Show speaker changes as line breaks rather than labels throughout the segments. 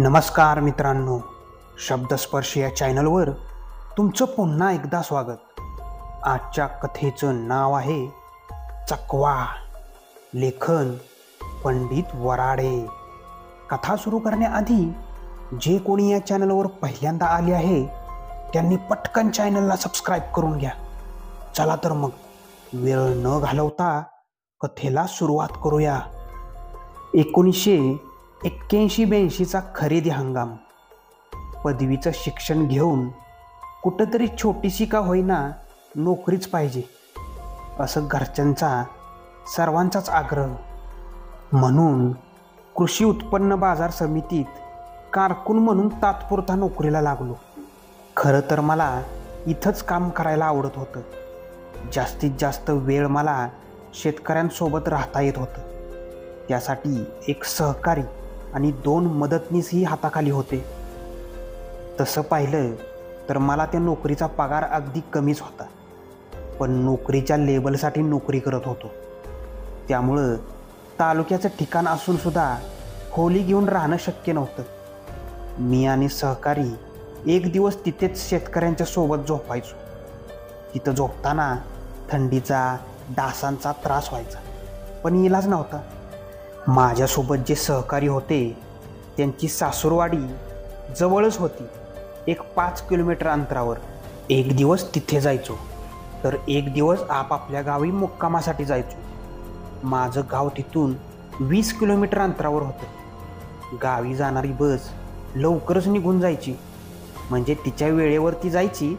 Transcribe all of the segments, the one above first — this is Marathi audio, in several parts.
नमस्कार मित्रांनो, शब्दस्पर्श या चॅनलवर तुमचं पुन्हा एकदा स्वागत. आजच्या कथेचं नाव आहे चकवा. लेखन पंडित वराडे. कथा सुरू करण्याआधी जे कोणी या चॅनलवर पहिल्यांदा आले आहे त्यांनी पटकन चॅनलला सबस्क्राईब करून घ्या. चला तर मग वेळ न घालवता कथेला सुरुवात करूया. 1981-82चा खरेदी हंगाम. पदवीचं शिक्षण घेऊन कुठंतरी छोटीशी का होईना नोकरीच पाहिजे असं घरच्यांचा सर्वांचाच आग्रह. म्हणून कृषी उत्पन्न बाजार समितीत कारकून म्हणून तात्पुरता नोकरीला लागलो. खरं तर मला इथंच काम करायला आवडत होतं. जास्तीत जास्त वेळ मला शेतकऱ्यांसोबत राहता येत होतं. त्यासाठी एक सहकारी आणि 2 मदतनीसही हाताखाली होते. तसं पाहिलं तर मला त्या नोकरीचा पगार अगदी कमीच होता, पण नोकरीच्या लेबलसाठी नोकरी करत होतो. त्यामुळं तालुक्याचं ठिकाण असूनसुद्धा खोली घेऊन राहणं शक्य नव्हतं. मी आणि सहकारी एक दिवस तिथेच शेतकऱ्यांच्या सोबत झोपायचो. तिथं झोपताना थंडीचा डासांचा त्रास व्हायचा, पण इलाज नव्हता. माझ्यासोबत जे सहकारी होते त्यांची सासूरवाडी जवळच होती, एक 5 किलोमीटर अंतरावर. एक दिवस तिथे जायचो तर एक दिवस आपापल्या गावी मुक्कामासाठी जायचो. माझं गाव तिथून 20 किलोमीटर अंतरावर होतं. गावी जाणारी बस लवकरच निघून जायची, म्हणजे तिच्या वेळेवरती जायची,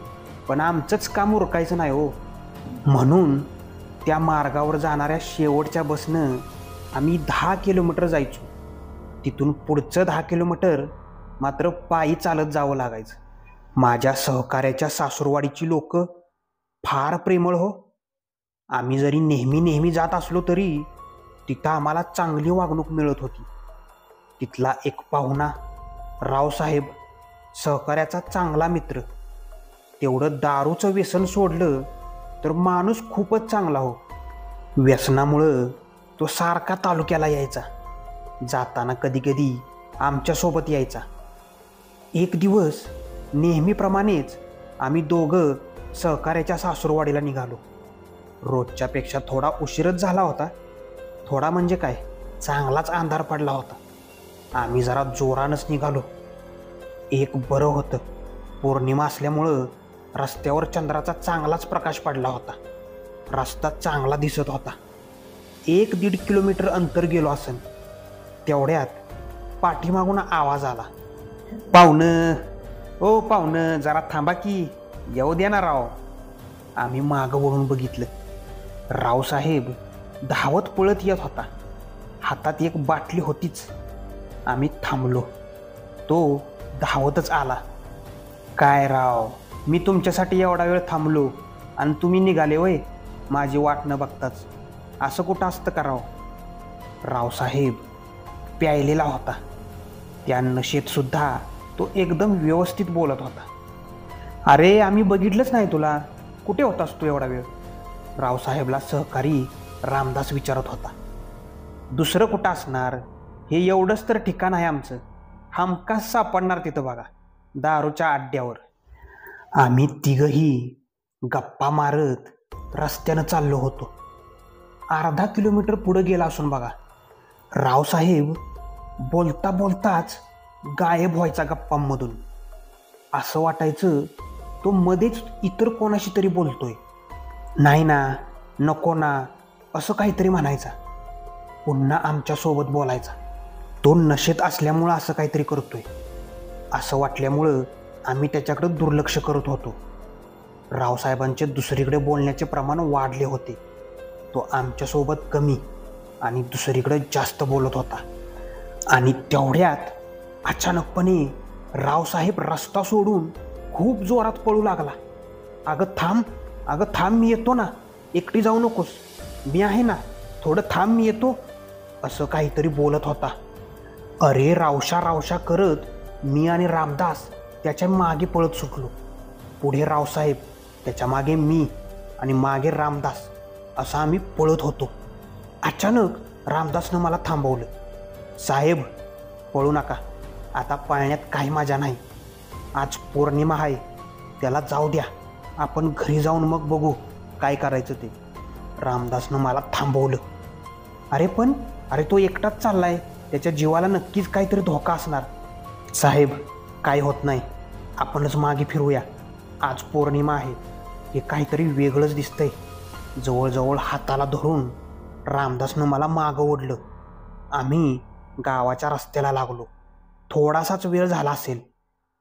पण आमचंच काम उरकायचं नाही हो. म्हणून त्या मार्गावर जाणाऱ्या शेवटच्या बसनं आम्ही 10 किलोमीटर जायचो. तिथून पुढचं 10 किलोमीटर मात्र पायी चालत जावं लागायचं. माझ्या सहकार्याच्या सासूरवाडीची लोक फार प्रेमळ हो. आम्ही जरी नेहमी जात असलो तरी तिथं आम्हाला चांगली वागणूक मिळत होती. तिथला एक पाहुणा रावसाहेब, सहकार्याचा चांगला मित्र. तेवढं दारूचं व्यसन सोडलं तर माणूस खूपच चांगला हो. व्यसनामुळं तो सारखा तालुक्याला यायचा. जाताना कधी आमच्यासोबत यायचा. एक दिवस नेहमीप्रमाणेच आम्ही दोघं सहकार्याच्या सासूरवाडीला निघालो. रोजच्यापेक्षा थोडा उशीरच झाला होता. थोडा म्हणजे काय, चांगलाच अंधार पडला होता. आम्ही जरा जोरानंच निघालो. एक बरं होतं, पौर्णिमा असल्यामुळं रस्त्यावर चंद्राचा चांगलाच प्रकाश पडला होता. रस्ता चांगला दिसत होता. 1-1.5 किलोमीटर अंतर गेलो असेल. तेवढ्यात पाठीमागून आवाज आला, पाहुणं, ओ पाहुणं, जरा थांबा की, येऊ द्या ना राव. आम्ही मागं वळून बघितलं. रावसाहेब धावत पळत येत होता. हातात एक बाटली होतीच. आम्ही थांबलो. तो धावतच आला. काय राव, मी तुमच्यासाठी एवढा वेळ थांबलो आणि तुम्ही निघाले वय माझी वाट न बघताच. असं कुठं असतं का राव? रावसाहेब प्यायलेला होता. त्या नशेत सुद्धा तो एकदम व्यवस्थित बोलत होता. अरे आम्ही बघितलंच नाही तुला, कुठे होतास तू एवढा वेळ? रावसाहेबला सहकारी रामदास विचारत होता. दुसरं कुठं असणार, हे एवढंच तर ठिकाण आहे आमचं. हमखास सापडणार तिथं बघा, दारूच्या अड्ड्यावर. आम्ही तिघही गप्पा मारत रस्त्यानं चाललो होतो. अर्धा किलोमीटर पुढे गेला असून बघा, रावसाहेब बोलता बोलताच गायब व्हायचा गप्पांमधून. असं वाटायचं तो मध्येच इतर कोणाशी तरी बोलतोय. नाही ना, नको ना, असं काहीतरी म्हणायचा. पुन्हा आमच्यासोबत बोलायचा. तो नशेत असल्यामुळं असं काहीतरी करतोय असं वाटल्यामुळं आम्ही त्याच्याकडे दुर्लक्ष करत होतो. रावसाहेबांचे दुसरीकडे बोलण्याचे प्रमाण वाढले होते. तो आमच्यासोबत कमी आणि दुसरीकडे जास्त बोलत होता. आणि तेवढ्यात अचानकपणे रावसाहेब रस्ता सोडून खूप जोरात पळू लागला. अगं थांब, मी येतो ना, एकटी जाऊ नकोस, मी आहे ना, थोडं थांब, मी येतो, असं काहीतरी बोलत होता. अरे रावशा करत मी आणि रामदास त्याच्या मागे पळत सुटलो. पुढे रावसाहेब, त्याच्या मागे मी आणि मागे रामदास, असं आम्ही पळत होतो. अचानक रामदासनं मला थांबवलं. साहेब, पळू नका, आता पाळण्यात काही मजा नाही. आज पौर्णिमा आहे, त्याला जाऊ द्या. आपण घरी जाऊन मग बघू काय करायचं ते. रामदासनं मला थांबवलं. अरे तो एकटाच चाललाय, त्याच्या जीवाला नक्कीच काहीतरी धोका असणार. साहेब, काय होत नाही, आपणच मागे फिरूया. आज पौर्णिमा आहे, हे काहीतरी वेगळंच दिसतंय. जवळजवळ हाताला धरून रामदासनं मला मागं ओढलं. आम्ही गावाच्या रस्त्याला लागलो. थोडासाच वेळ झाला असेल,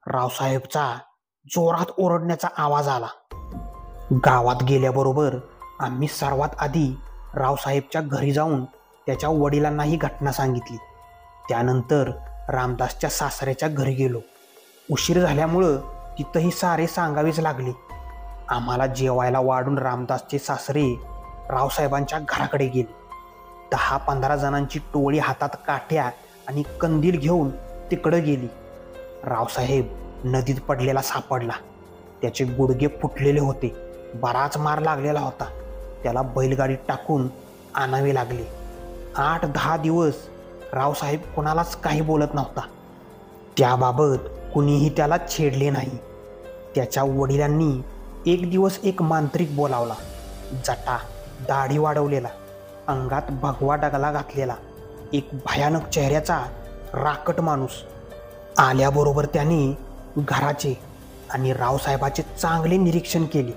रावसाहेबचा जोरात ओरडण्याचा आवाज आला. गावात गेल्याबरोबर आम्ही सर्वात आधी रावसाहेबच्या घरी जाऊन त्याच्या वडिलांनाही घटना सांगितली. त्यानंतर रामदासच्या सासऱ्याच्या घरी गेलो. उशीर झाल्यामुळं तिथंही सारे सांगावेच लागले. आम्हाला जेवायला वाढून रामदासचे सासरे रावसाहेबांच्या घराकडे गेले. 10-15 जणांची टोळी हातात काठ्या आणि कंदील घेऊन तिकडं गेली. रावसाहेब नदीत पडलेला सापडला. त्याचे गुडघे फुटलेले होते, बराच मार लागलेला होता. त्याला बैलगाडीत टाकून आणावे लागले. 8-10 दिवस रावसाहेब कोणालाच काही बोलत नव्हता. त्याबाबत कुणीही त्याला छेडले नाही. त्याच्या वडिलांनी एक दिवस एक मांत्रिक बोलावला. जटा, दाढी वाढवलेला, अंगात भगवा डगला घातलेला, एक भयानक चेहऱ्याचा राकट माणूस. आल्याबरोबर त्याने घराचे आणि रावसाहेबाचे चांगले निरीक्षण केले.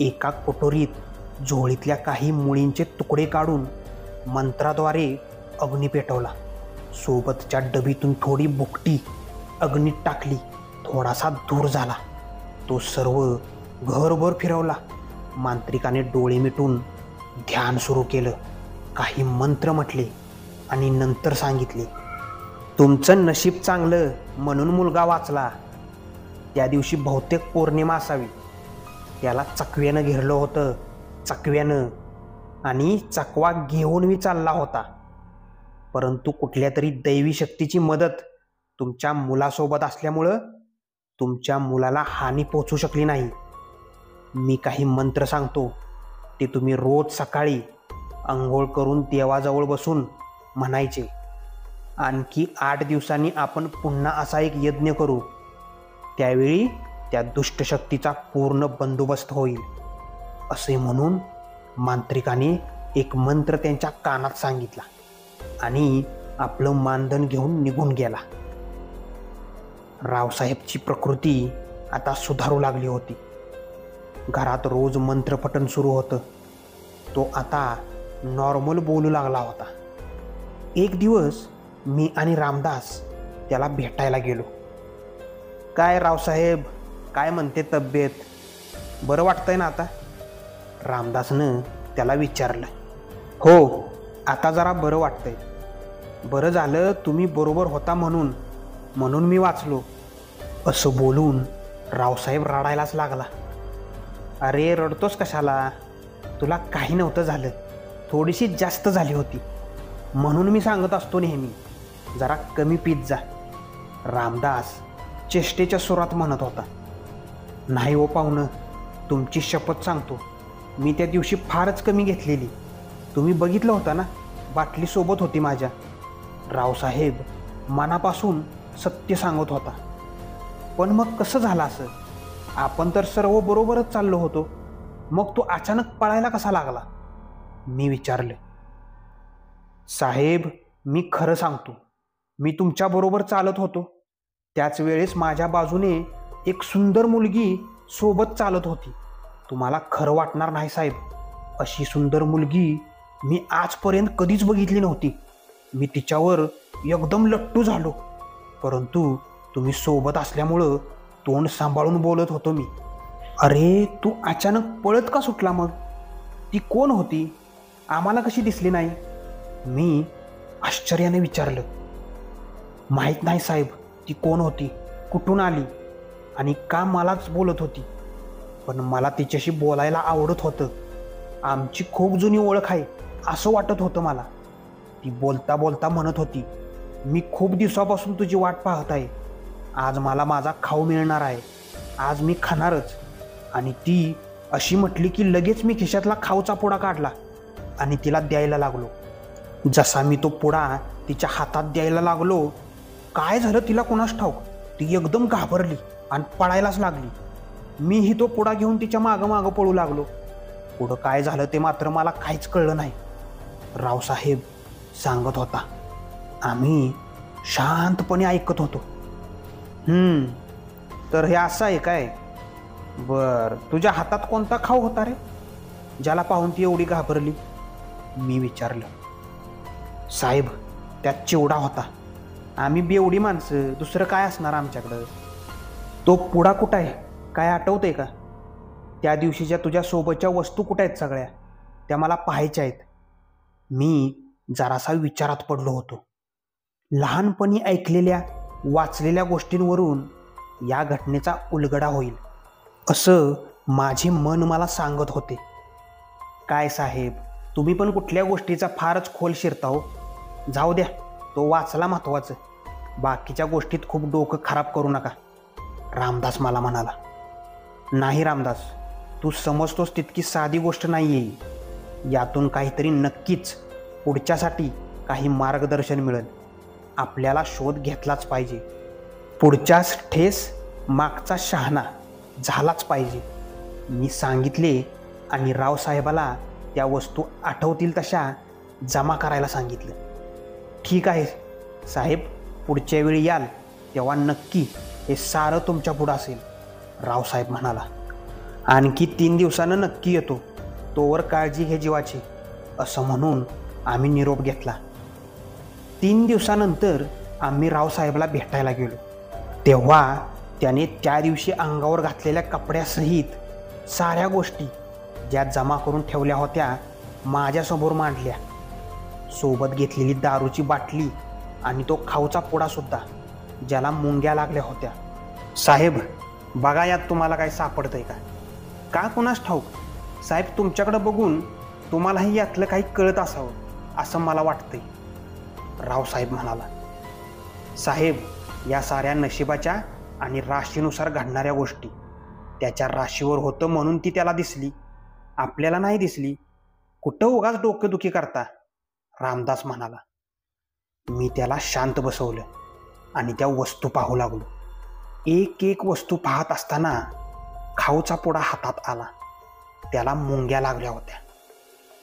एका कोठोरीत झोळीतल्या काही मुळींचे तुकडे काढून मंत्राद्वारे अग्नी पेटवला. सोबतच्या डबीतून थोडी भुकटी अग्नीत टाकली. थोडासा धूर झाला. तो सर्व घरभर फिरवला. मांत्रिकाने डोळे मिटून ध्यान सुरू केलं. काही मंत्र म्हटले आणि नंतर सांगितले, तुमचं नशीब चांगलं म्हणून मुलगा वाचला. त्या दिवशी बहुतेक पौर्णिमा असावी. त्याला चकव्यानं घेरलं होतं, चकव्यानं, आणि चकवा घेऊन मी चालला होता. परंतु कुठल्या तरी दैवी शक्तीची मदत तुमच्या मुलासोबत असल्यामुळं तुमच्या मुलाला हानी पोचू शकली नाही. मी काही मंत्र सांगतो, ते तुम्ही रोज सकाळी अंघोळ करून देवाजवळ बसून म्हणायचे. आणखी 8 दिवसांनी आपण पुन्हा असा एक यज्ञ करू. त्यावेळी त्या दुष्टशक्तीचा पूर्ण बंदोबस्त होईल. असे म्हणून मांत्रिकाने एक मंत्र त्यांच्या कानात सांगितला आणि आपलं मानधन घेऊन निघून गेला. रावसाहेबची प्रकृती आता सुधारू लागली होती. घरात रोज मंत्रपठण सुरू होतं. तो आता नॉर्मल बोलू लागला होता. एक दिवस मी आणि रामदास त्याला भेटायला गेलो. काय रावसाहेब, काय म्हणते तब्येत? बरं वाटतंय ना आता? रामदासनं त्याला विचारलं. हो, आता जरा बरं वाटतंय. बरं झालं तुम्ही बरोबर होता म्हणून मी वाचलो. असं बोलून रावसाहेब रडायलाच लागला. अरे रडतोस कशाला? तुला काही नव्हतं झालं, थोडीशी जास्त झाली होती म्हणून मी सांगत असतो नेहमी, जरा कमी पीत जा. रामदास चेष्टेच्या सुरात म्हणत होता. नाही हो पाहुणं, तुमची शपथ सांगतो, मी त्या दिवशी फारच कमी घेतलेली. तुम्ही बघितलं होतं ना, बाटली सोबत होती माझ्या. रावसाहेब मनापासून सत्य सांगत होता. पण मग कसं झालं असं? आपण तर सर्व बरोबरच चाललो होतो, मग तो अचानक पळायला कसा लागला? मी विचारलं. साहेब, मी खरं सांगतो, मी तुमच्याबरोबर चालत होतो. त्याच वेळेस माझ्या बाजूने एक सुंदर मुलगी सोबत चालत होती. तुम्हाला खरं वाटणार नाही साहेब, अशी सुंदर मुलगी मी आजपर्यंत कधीच बघितली नव्हती. मी तिच्यावर एकदम लट्टू झालो. परंतु तुम्ही सोबत असल्यामुळं तोंड सांभाळून बोलत होतो मी. अरे तू अचानक पळत का सुटला मग? ती कोण होती? आम्हाला कशी दिसली नाही? मी आश्चर्याने विचारलं. माहीत नाही साहेब, ती कोण होती, कुठून आली आणि का मलाच बोलत होती. पण मला तिच्याशी बोलायला आवडत होतं. आमची खूप जुनी ओळख आहे असं वाटत होतं मला. ती बोलता बोलता म्हणत होती, मी खूप दिवसापासून तुझी वाट पाहत आहे. आज मला माझा खाऊ मिळणार आहे, आज मी खाणारच. आणि ती अशी म्हटली की लगेच मी खिशातला खाऊचा पुडा काढला आणि तिला द्यायला लागलो. जसा मी तो पुडा तिच्या हातात द्यायला लागलो, काय झालं तिला कोणास ठाऊक, ती एकदम घाबरली आणि पळायलाच लागली. मीही तो पुडा घेऊन तिच्या मागं मागं पळू लागलो. पुढं काय झालं ते मात्र मला काहीच कळलं नाही. रावसाहेब सांगत होता. आम्ही शांतपणे ऐकत होतो. तर हे असं आहे काय? बर, तुझ्या हातात कोणता खाऊ होता रे, ज्याला पाहून ती एवढी घाबरली? मी विचारलं. साहेब, त्यात चिवडा होता. आम्ही बेवडी माणसं, दुसरं काय असणार आमच्याकडं. तो पुडा कुठं आहे, काय आठवतंय का? त्या दिवशीच्या तुझ्या सोबतच्या वस्तू कुठं आहेत सगळ्या, त्या मला पाहायच्या आहेत. मी जरासा विचारात पडलो होतो. लहानपणी ऐकलेल्या वाचलेल्या गोष्टींवरून या घटनेचा उलगडा होईल असं माझे मन मला सांगत होते. काय साहेब, तुम्ही पण कुठल्या गोष्टीचा फारच खोल शिरता हो. जाऊ द्या, तो वाचला महत्वाचं, बाकीच्या गोष्टीत खूप डोकं खराब करू नका, रामदास मला म्हणाला. नाही रामदास, तू समजतोस तितकी साधी गोष्ट नाही आहे. यातून काहीतरी नक्कीच पुढच्यासाठी काही मार्गदर्शन मिळेल. आपल्याला शोध घेतलाच पाहिजे. पुढच्याच ठेस मागचा शहाणा झालाच पाहिजे. मी सांगितले आणि रावसाहेबाला त्या वस्तू आठवतील तशा जमा करायला सांगितलं. ठीक आहे साहेब, पुढच्या वेळी याल तेव्हा नक्की हे सारं तुमच्या पुढं असेल, रावसाहेब म्हणाला. आणखी 3 दिवसानं नक्की येतो, तोवर काळजी घे जीवाची, असं म्हणून आम्ही निरोप घेतला. 3 दिवसानंतर आम्ही रावसाहेबला भेटायला गेलो. तेव्हा त्याने त्या दिवशी अंगावर घातलेल्या कपड्यासहित साऱ्या गोष्टी ज्या जमा करून ठेवल्या होत्या माझ्यासमोर मांडल्या. सोबत घेतलेली दारूची बाटली आणि तो खाऊचा पुडासुद्धा, ज्याला मुंग्या लागल्या होत्या. साहेब, बघा यात तुम्हाला काय सापडतंय का? का कुणास ठाऊक साहेब, तुमच्याकडे बघून तुम्हालाही यातलं काही कळत असावं असं मला वाटतंय, रावसाहेब म्हणाला. साहेब, या साऱ्या नशिबाच्या आणि राशीनुसार घडणाऱ्या गोष्टी. त्याच्या राशीवर होतं म्हणून ती त्याला दिसली, आपल्याला नाही दिसली. कुठं उगाच डोकेदुखी करता, रामदास म्हणाला. मी त्याला शांत बसवलं आणि त्या वस्तू पाहू लागलो. एक एक वस्तू पाहत असताना खाऊचा पुडा हातात आला. त्याला मुंग्या लागल्या होत्या.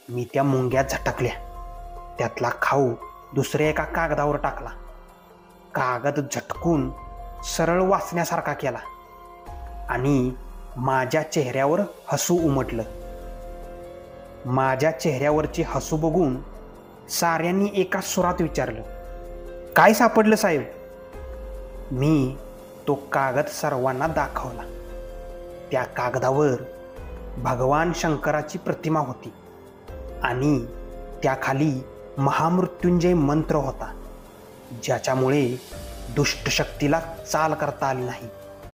मी त्या मुंग्या झटकल्या. त्यातला खाऊ दुसऱ्या एका कागदावर टाकला. कागद झटकून सरळ वाचण्यासारखा केला आणि माझ्या चेहऱ्यावर हसू उमटलं. माझ्या चेहऱ्यावरची हसू बघून साऱ्यांनी एका सुरात विचारलं, काय सापडलं साहेब? मी तो कागद सर्वांना दाखवला. त्या कागदावर भगवान शंकराची प्रतिमा होती आणि त्याखाली महामृत्युंजय मंत्र होता, ज्याच्यामुळे दुष्ट शक्तीला चाल करता आली नाही.